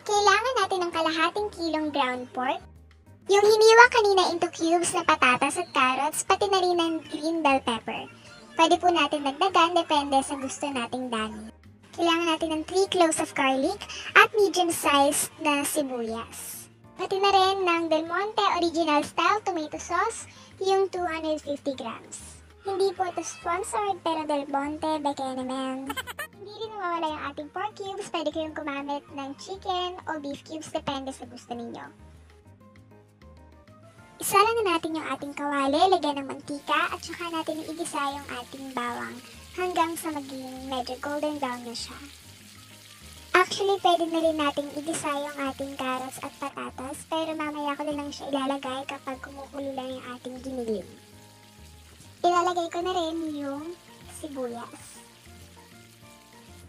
Kailangan natin ng kalahating kilong ground pork, yung hiniwa kanina into cubes na patatas at carrots, pati na rin ng green bell pepper. Pwede po natin dagdagan depende sa gusto nating dami. Kailangan natin ng 3 cloves of garlic at medium-sized na sibuyas. Pati na rin ng Del Monte Original Style Tomato Sauce, yung 250 grams. Hindi po ito sponsored pero Del Monte, beke naman. Hindi rin mawala yung ating pork cubes, pwede kayong gumamit ng chicken o beef cubes, depende sa gusto ninyo. Isa lang na natin yung ating kawali, lagyan ng mantika at saka natin igisa yung ating bawang hanggang sa maging medyo golden brown na siya. Actually, pwede na rin natin igisa yung ating carrots at patatas, pero mamaya ko na lang siya ilalagay kapag kumukulo lang yung ating giniling. Ilalagay ko na rin yung sibuyas.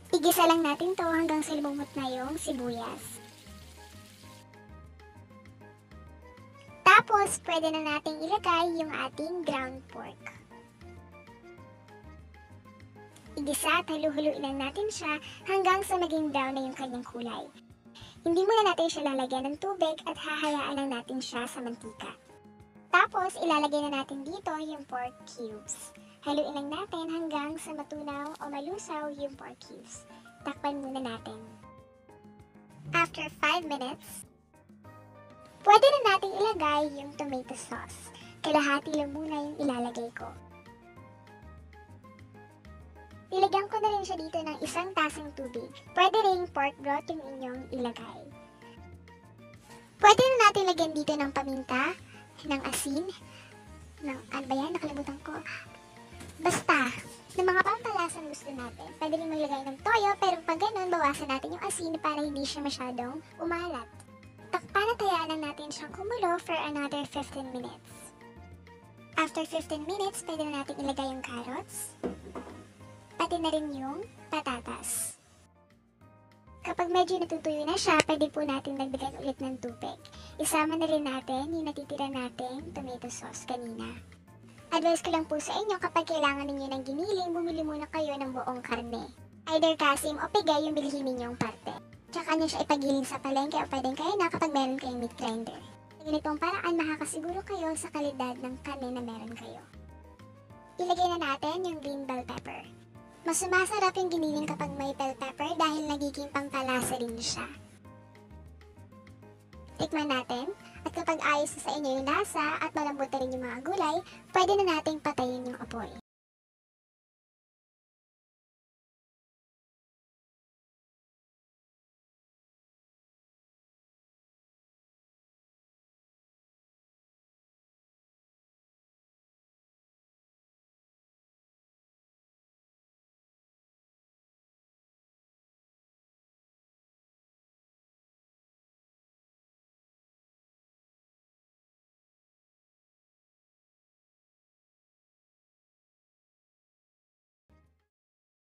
Igisa lang natin to hanggang sa lumumot na yung sibuyas. Tapos, pwede na nating ilagay yung ating ground pork. Igisa at halu-huluin lang natin siya hanggang sa maging brown na yung kanyang kulay. Hindi muna natin siya lalagyan ng tubig at hahayaan lang natin siya sa mantika. Tapos, ilalagay na natin dito yung pork cubes. Haluin lang natin hanggang sa matunaw o malusaw yung pork cubes. Takpan muna natin. After 5 minutes, pwede na natin ilagay yung tomato sauce. Kalahati lang muna yung ilalagay ko. Nilagyan ko na rin siya dito ng 1 tasang tubig. Pwede rin pork broth yung inyong ilagay. Pwede na natin lagyan dito ng paminta, ng asin, ano ba yan? Nakalimutan ko. Basta, ng mga pampalasang gusto natin. Pwede rin maglagay ng toyo, pero pag ganun, bawasan natin yung asin para hindi siya masyadong umalat. Takpan at hayaan lang natin siyang kumulo for another 15 minutes. After 15 minutes, pwede na natin ilagay yung carrots, pati na rin yung patatas. Kapag medyo natutuyo na siya, pwede po natin dagdagan ulit ng tubig. Isama na rin natin yung natitira nating tomato sauce kanina. Advice ko lang po sa inyo, kapag kailangan ninyo ng giniling, bumili muna kayo ng buong karne. Either kasim o pigay yung bilhin ninyong parte. Tsaka nyo siya ipagiling sa palengke o pwedeng kayo na kapag meron kayong meat grinder. Sa ganitong paraan, makakasiguro kayo sa kalidad ng karne na meron kayo. Ilagay na natin yung green bell pepper. Mas sumasarap yung giniling kapag may bell pepper dahil nagiging pampalasa rin siya. Tikman natin, at kapag ayos sa inyo yung lasa at malambot na rin yung mga gulay, pwede na nating patayin yung apoy.